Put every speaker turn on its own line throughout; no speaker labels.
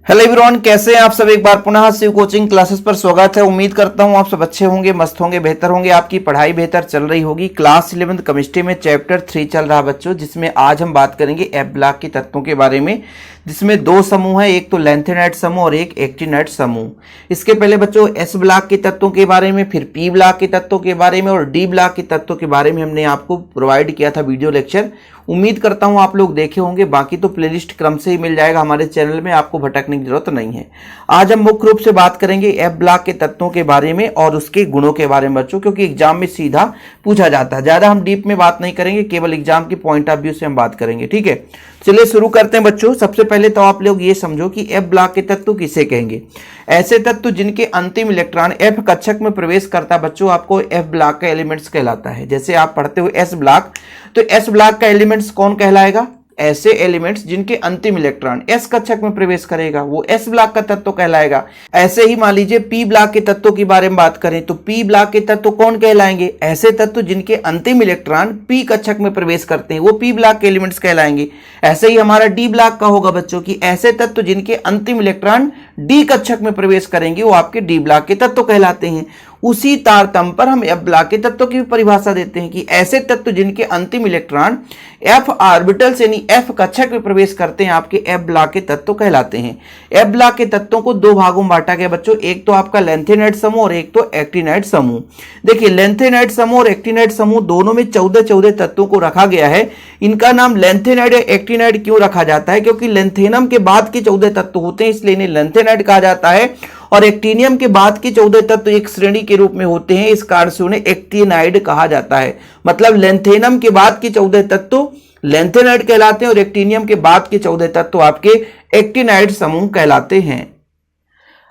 Hello everyone, कैसे हैं आप सब। एक बार पुनः शिव कोचिंग क्लासेस पर स्वागत है। उम्मीद करता हूं आप सब अच्छे होंगे, मस्त होंगे, बेहतर होंगे, आपकी पढ़ाई बेहतर चल रही होगी। क्लास 11th केमिस्ट्री में चैप्टर 3 चल रहा बच्चों, जिसमें आज हम बात करेंगे एफ ब्लॉक के तत्वों के बारे में, जिसमें दो समूह है, एक तो लेंथेनाइड समूह और एक एक्टिनाइड समूह। इसके पहले बच्चों एस ब्लॉक के तत्वों के बारे में, फिर पी ब्लॉक के तत्वों के बारे में और डी ब्लॉक के तत्वों के बारे में हमने आपको प्रोवाइड किया था वीडियो लेक्चर। उम्मीद करता हूं आप लोग देखे होंगे, बाकी तो प्लेलिस्ट क्रम से ही मिल जाएगा हमारे चैनल में, आपको भटकने की जरूरत नहीं है। आज हम मुख्य रूप से बात करेंगे एफ ब्लॉक के तत्वों के बारे में और उसके गुणों के बारे में बच्चों, क्योंकि एग्जाम में सीधा पूछा जाता है। ज्यादा हम डीप में बात नहीं करेंगे, केवल एग्जाम के पॉइंट ऑफ व्यू से हम बात करेंगे। ठीक है, चलिए शुरू करते हैं बच्चों। सबसे पहले तो आप लोग ये समझो कि एफ ब्लॉक के तत्व किसे कहेंगे। ऐसे तत्व जिनके अंतिम इलेक्ट्रॉन एफ कक्षक में प्रवेश करता है बच्चों, आपको एफ ब्लॉक का एलिमेंट्स कहलाता है। जैसे आप पढ़ते हो एस ब्लॉक, तो एस ब्लॉक का एलिमेंट्स कौन कहलाएगा? ऐसे एलिमेंट्स जिनके अंतिम इलेक्ट्रॉन एस कक्षक में प्रवेश करेगा वो एस ब्लॉक का तत्व कहलाएगा। ऐसे ही मान लीजिए पी ब्लॉक के तत्वों के बारे में बात करें तो पी ब्लॉक के तत्व कौन कहलाएंगे? ऐसे तत्व जिनके अंतिम इलेक्ट्रॉन पी कक्षक में प्रवेश करते हैं वो पी ब्लॉक के एलिमेंट्स कहलाएंगे। ऐसे ही हमारा डी ब्लॉक का होगा बच्चों की ऐसे तत्व जिनके अंतिम इलेक्ट्रॉन डी कक्षक में प्रवेश करेंगे वो आपके डी ब्लॉक के तत्व कहलाते हैं। उसी तारतम्य पर हम एफ ब्लॉक के तत्वों की परिभाषा देते हैं कि ऐसे तत्व जिनके अंतिम इलेक्ट्रॉन एफ ऑर्बिटल्स यानी एफ कक्षक में प्रवेश करते हैं आपके एफ ब्लॉक के तत्व कहलाते हैं। एफ ब्लॉक के तत्वों को दो भागों में बांटा गया बच्चों, एक तो आपका लेंथेनाइड समूह और एक तो एक्टिनाइड समूह। देखिए लेंथेनाइड समूह और एक्टिनाइड समूह दोनों में 14 तत्वों को रखा गया है। इनका नाम लेंथेनाइड या एक्टिनाइड क्यों रखा जाता है? क्योंकि लेंथेनम के बाद के 14 तत्व होते हैं, इसलिए इन्हें लेंथेनाइड कहा जाता है। और एक्टिनियम के बाद के 14 तत्व एक श्रेणी के रूप में होते हैं, इस कारण से उन्हें एक्टिनाइड कहा जाता है। मतलब लेंथेनम के बाद के 14 तत्व लेंथेनाइड कहलाते हैं और एक्टिनियम के बाद के 14 तत्व आपके एक्टिनाइड समूह कहलाते हैं।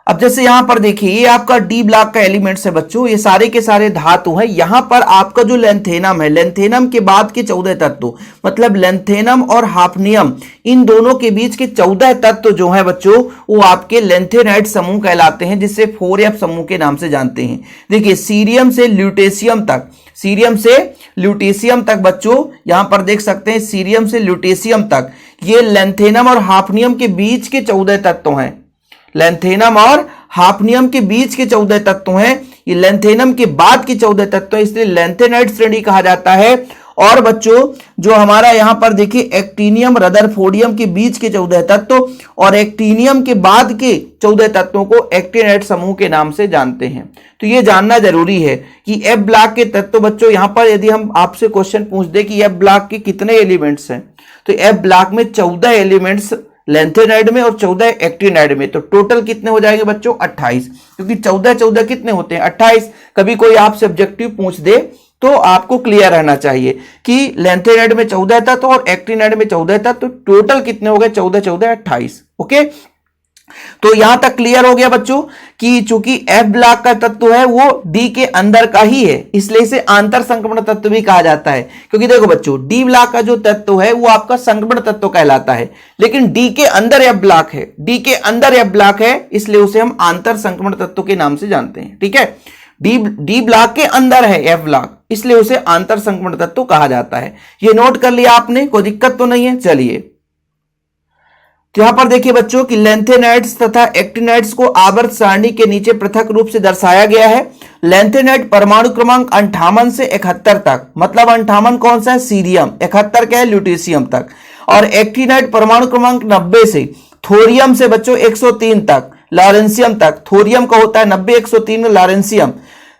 अब जैसे यहां पर देखिए ये आपका डी ब्लॉक का एलिमेंट्स है बच्चों, ये सारे के सारे धातु हैं। यहां पर आपका जो लेंथेनम है, लेंथेनम के बाद के 14 तत्व मतलब लेंथेनम और हाफनियम, इन दोनों के बीच के 14 तत्व जो है बच्चों वो आपके लेंथेनाइड समूह कहलाते हैं, जिसे 4F समूह के नाम से जानते हैं। देखिए सीरियम से ल्यूटेशियम तक, सीरियम से ल्यूटेशियम तक बच्चों यहां पर देख सकते हैं, सीरियम से ल्यूटेशियम तक ये लेंथेनम और हाफनियम के बीच के 14 तत्व हैं। लेंथेनम और हाफनियम के बीच के 14 तत्व हैं, ये लेंथेनम के बाद के 14 तत्व हैं, इसलिए लेंथेनाइड श्रेणी कहा जाता है। और बच्चों जो हमारा यहां पर देखिए एक्टिनियम रदरफोर्डियम के बीच के 14 तत्व और एक्टिनियम के बाद के 14 तत्वों को एक्टिनाइड समूह के नाम से जानते हैं। तो ये जानना जरूरी है कि एफ ब्लॉक के तत्व बच्चों, यहां पर यदि हम आपसे क्वेश्चन पूछ दे कि एफ ब्लॉक के कितने एलिमेंट्स हैं, तो एफ ब्लॉक में 14 एलिमेंट्स लेंथेनाइड में और 14 एक्टिनाइड में, तो टोटल कितने हो जाएंगे बच्चों? 28। क्योंकि 14 कितने होते हैं? 28। कभी कोई आपसे ऑब्जेक्टिव पूछ दे तो आपको क्लियर रहना चाहिए कि लेंथेनाइड में 14 तत्व और एक्टिनाइड में 14 तत्व, तो टोटल कितने हो गए? 14 28। ओके, तो यहां तक क्लियर हो गया बच्चों कि चूंकि एफ ब्लॉक का तत्व है वो डी के अंदर का ही है, इसलिए इसे आंतर संक्रमण तत्व भी कहा जाता है। क्योंकि देखो बच्चों डी ब्लॉक का जो तत्व है वो आपका संक्रमण तत्व कहलाता है, लेकिन डी के अंदर एफ ब्लॉक है, डी के अंदर एफ ब्लॉक है, इसलिए उसे हम आंतर संक्रमण तत्व के नाम से जानते हैं। ठीक है, डी ब्लॉक के अंदर है एफ ब्लॉक, इसलिए उसे आंतर संक्रमण तत्व कहा जाता है। ये नोट कर लिया आपने, कोई दिक्कत तो नहीं है। चलिए तो यहां पर देखिए बच्चों कि लेंथेनाइड्स तथा एक्टिनाइड्स को आवर्त सारणी के नीचे पृथक रूप से दर्शाया गया है। लेंथेनाइड परमाणु क्रमांक 58 से 71 तक, मतलब 58 कौन सा है? सीरियम। 71 क्या है? ल्यूटेशियम तक। और एक्टिनाइड परमाणु क्रमांक 90 से थोरियम से बच्चों 103 तक, लॉरेंसियम तक। थोरियम का होता है 90, 103 में लॉरेंसियम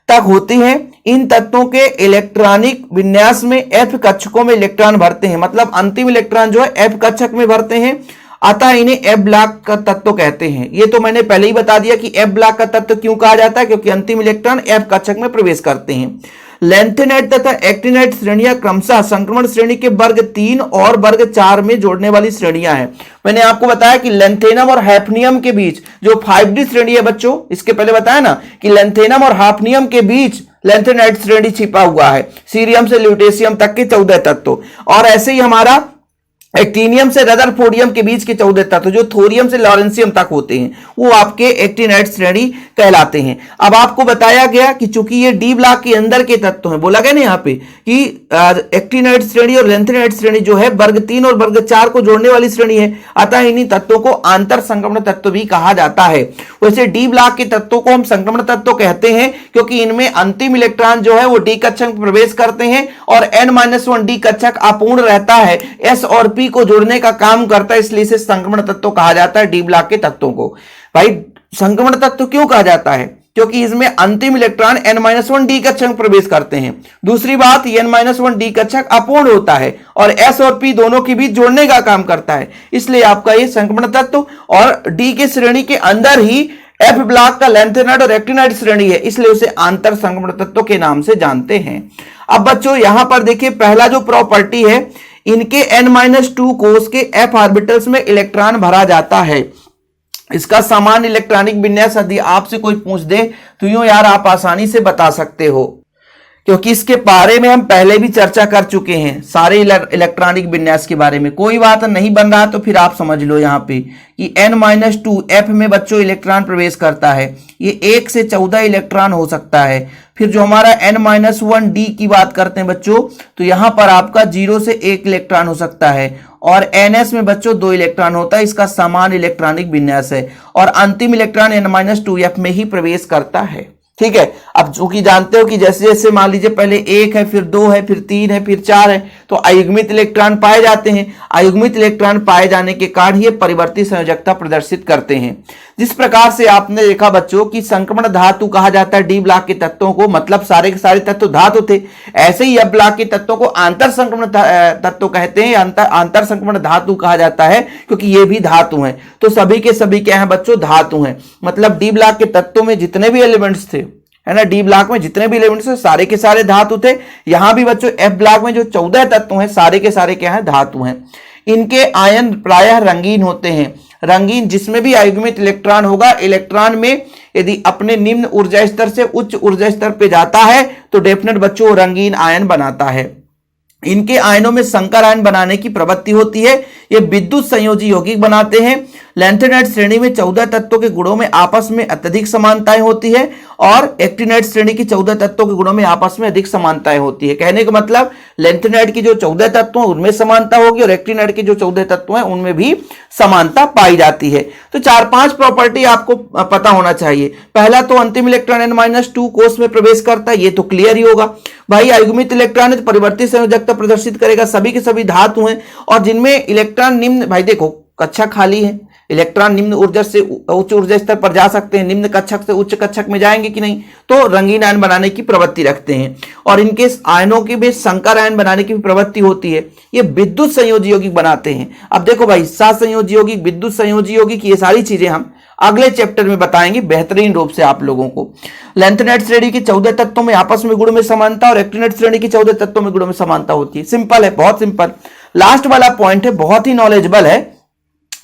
तक होती है। इन तत्वों के इलेक्ट्रॉनिक विन्यास में एफ कक्षकों में इलेक्ट्रॉन भरते हैं, मतलब अंतिम इलेक्ट्रॉन जो है एफ कक्षक में भरते हैं, अतः इन्हें एफ ब्लॉक का तत्व कहते हैं। ये तो मैंने पहले ही बता दिया कि एफ ब्लॉक का तत्व क्यों कहा जाता है, क्योंकि अंतिम इलेक्ट्रॉन एफ कक्षक में प्रवेश करते हैं। लेंथेनाइड तथा एक्टिनाइड श्रेणियां क्रमशः संक्रमण श्रेणी के वर्ग 3 और वर्ग 4 में जोड़ने वाली श्रेणियां हैं। मैंने आपको बताया कि लेंथेनम और हाफनियम के बीच जो 5D श्रेणी है बच्चों, इसके पहले बताया ना कि लेंथेनम और हाफनियम के बीच लेंथेनाइड श्रेणी छिपा हुआ है, सीरियम से ल्यूटेशियम तक के 14 तत्व। और ऐसे ही हमारा एक्टिनियम से रदरफोर्डियम के बीच के 14 तत्व जो थोरियम से लॉरेंसियम तक होते हैं वो आपके एक्टिनाइड श्रेणी कहलाते हैं। अब आपको बताया गया कि चूंकि ये डी ब्लॉक के अंदर के तत्व हैं, बोला गया ना यहाँ पे कि एक्टिनाइड श्रेणी और लेंथेनाइड श्रेणी जो है वर्ग 3 और वर्ग 4 को जोड़ने वाली श्रेणी है, अतः इन्हीं तत्वों को आंतर संक्रमण तत्व भी कहा जाता है। वैसे डी ब्लॉक के तत्वों को हम संक्रमण तत्व कहते हैं क्योंकि इनमें अंतिम इलेक्ट्रॉन जो है वो डी कक्षक में प्रवेश करते हैं और n-1 डी कक्षक अपूर्ण रहता है, s और p को जोड़ने का काम करता है, इसलिए इसे संक्रमण तत्व कहा जाता है डी ब्लॉक के तत्वों को। भाई संक्रमण तत्व क्यों कहा जाता है? क्योंकि इसमें अंतिम इलेक्ट्रॉन n-1 डी कक्षक में प्रवेश करते हैं। दूसरी बात, n-1 डी कक्षक अपूर्ण होता है और s और p दोनों के बीच जोड़ने का काम करता है, इसलिए आपका ये संक्रमण तत्व, और डी के श्रेणी के अंदर ही एफ ब्लॉक का लेंथेनाइड और एक्टिनाइड श्रेणी है, इसलिए उसे आंतर संक्रमण तत्व के नाम से जानते हैं। अब बच्चों यहां पर देखिए पहला जो प्रॉपर्टी है, इनके n-2 कोष के f ऑर्बिटल्स में इलेक्ट्रॉन भरा जाता है। इसका सामान्य इलेक्ट्रॉनिक विन्यास यदि आपसे कोई पूछ दे तो यूं यार आप आसानी से बता सकते हो, क्योंकि इसके बारे में हम पहले भी चर्चा कर चुके हैं सारे इलेक्ट्रॉनिक विन्यास के बारे में। कोई बात नहीं बन रहा तो फिर आप समझ लो यहाँ पे कि n-2 f में बच्चों इलेक्ट्रॉन प्रवेश करता है, ये 1 से 14 इलेक्ट्रॉन हो सकता है। फिर जो हमारा n-1 d की बात करते हैं बच्चों, तो यहाँ पर आपका 0 से 1 इलेक्ट्रॉन हो सकता है, और ns में बच्चों 2 इलेक्ट्रॉन होता है, इसका समान इलेक्ट्रॉनिक विन्यास है, और अंतिम इलेक्ट्रॉन n-2 f में ही प्रवेश करता है। ठीक है। अब चूंकि जानते हो कि जैसे जैसे मान लीजिए पहले 1 है, फिर 2 है, फिर 3 है, फिर 4 है, तो अयुग्मित इलेक्ट्रॉन पाए जाते हैं। अयुग्मित इलेक्ट्रॉन पाए जाने के कारण ये परिवर्ती संयोजकता प्रदर्शित करते हैं। जिस प्रकार से आपने देखा बच्चों कि संक्रमण धातु कहा जाता है डी ब्लॉक के तत्वों को, मतलब सारे के सारे तत्व धातु थे, ऐसे ही एफ ब्लॉक के तत्वों को आंतर संक्रमण तत्व कहते हैं, आंतर संक्रमण धातु कहा जाता है क्योंकि ये भी धातु हैं। तो सभी के सभी क्या हैं बच्चों? धातु हैं। मतलब डी ब्लॉक के तत्वों में जितने भी एलिमेंट्स थे, है ना, डी ब्लॉक में जितने भी एलिमेंट्स थे सारे के सारे धातु थे। यहां भी बच्चों एफ ब्लॉक में जो 14 तत्व हैं सारे के सारे क्या हैं? धातु हैं। इनके आयन प्रायः रंगीन होते हैं। रंगीन जिसमें भी अयुग्मित इलेक्ट्रॉन होगा, इलेक्ट्रॉन में यदि अपने निम्न ऊर्जा स्तर से उच्च ऊर्जा स्तर पे जाता है तो डेफिनेट बच्चों रंगीन आयन बनाता है। इनके आयनों में संकर आयन बनाने की प्रवृत्ति होती है। ये विद्युत संयोजी यौगिक बनाते हैं। लैंथेनाइड श्रेणी में 14 तत्वों के गुणों में आपस में अत्यधिक समानताएं होती है, और एक्टिनाइड श्रेणी की 14 तत्वों के गुणों में आपस में अधिक समानताएं होती है। कहने का मतलब लैंथेनाइड की जो 14 तत्व हैं उनमें समानता होगी और एक्टिनाइड के जो 14 तत्व हैं उनमें भी समानता पाई जाती है। तो 4-5 प्रॉपर्टी आपको पता होना चाहिए। पहला तो अंतिम इलेक्ट्रॉन n-2 कोष में प्रवेश करता है, ये तो क्लियर ही होगा। भाई अयुग्मित इलेक्ट्रॉन है तो परिवर्ती संयोजकता प्रदर्शित करेगा, सभी के सभी धातु हैं, और जिनमें इलेक्ट्रॉन निम्न, भाई देखो कक्षा खाली है, इलेक्ट्रॉन निम्न ऊर्जा से उच्च ऊर्जा स्तर पर जा सकते हैं, निम्न कक्षक से उच्च कक्षक में जाएंगे कि नहीं, तो रंगीन आयन बनाने की प्रवृत्ति रखते हैं। और इनके आयनों के बीच संकर आयन बनाने की प्रवृत्ति होती है। ये विद्युत संयोजी यौगिक बनाते हैं। अब देखो भाई सहसंयोजी यौगिक, विद्युत संयोजी यौगिक, ये सारी चीजें हम अगले चैप्टर में बताएंगे बेहतरीन रूप से आप लोगों को। लैंथेनाइड श्रेणी के 14 तत्वों में आपस में गुण में समानता और एक्टिनाइड श्रेणी की 14 तत्वों में गुणों में समानता होती है। सिंपल है, बहुत सिंपल। लास्ट वाला पॉइंट है, बहुत ही नॉलेजेबल है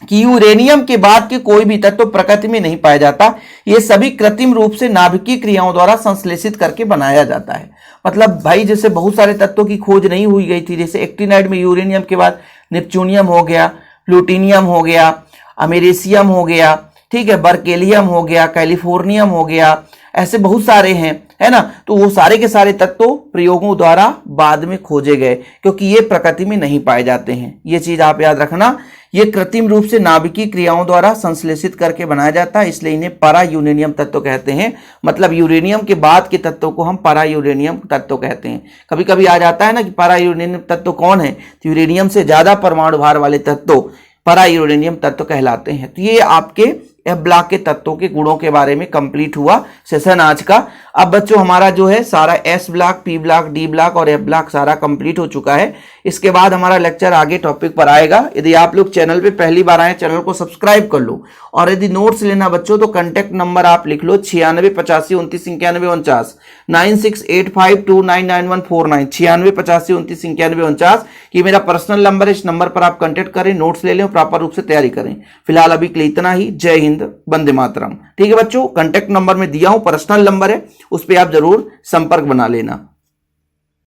कि यूरेनियम के बाद के कोई भी तत्व प्रकृति में नहीं पाया जाता। ये सभी कृत्रिम रूप से नाभिकीय क्रियाओं द्वारा संश्लेषित करके बनाया जाता है। मतलब भाई जैसे बहुत सारे तत्वों की खोज नहीं हुई गई थी, जैसे एक्टिनाइड में यूरेनियम के बाद नेपच्यूनियम हो गया, प्लूटोनियम हो गया, अमेरिसियम हो गया, ठीक है, बर्केलियम हो गया, कैलिफोर्नियम हो गया, ऐसे बहुत सारे हैं, है ना। तो वो सारे के सारे तत्व प्रयोगों द्वारा बाद में खोजे गए क्योंकि ये प्रकृति में नहीं पाए जाते हैं। ये चीज आप याद रखना, ये कृत्रिम रूप से नाभिकीय क्रियाओं द्वारा संश्लेषित करके बनाया जाता है, इसलिए इन्हें पारा यूरेनियम तत्व कहते हैं। मतलब यूरेनियम के बाद के तत्वों को हम पारा यूरेनियम तत्व कहते हैं। कभी कभी आ जाता है ना कि पारा यूरेनियम तत्व कौन है, तो यूरेनियम से ज्यादा परमाणु भार वाले तत्व पारा यूरेनियम तत्व कहलाते हैं। तो ये आपके एफ ब्लॉक के तत्वों के गुणों के बारे में कंप्लीट हुआ सेशन आज का। अब बच्चों हमारा जो है सारा S block, P block, D block और एफ ब्लॉक सारा कंप्लीट हो चुका है। इसके बाद हमारा लेक्चर आगे टॉपिक पर आएगा। यदि आप लोग चैनल पे पहली बार आए, चैनल को सब्सक्राइब कर लो, और यदि नोट्स लेना बच्चों तो कॉन्टैक्ट नंबर आप लिख लो 9685299149, 9685299149, 9685299149। ये मेरा पर्सनल नंबर है, इस नंबर पर आप कॉन्टैक्ट करें, नोट्स ले लें, प्रॉपर रूप से तैयारी करें। फिलहाल अभी के लिए इतना ही। जय हिंद, वंदे मातरम। ठीक है बच्चों, कॉन्टैक्ट नंबर में दिया हूं, पर्सनल नंबर है, उस पर आप जरूर संपर्क बना लेना।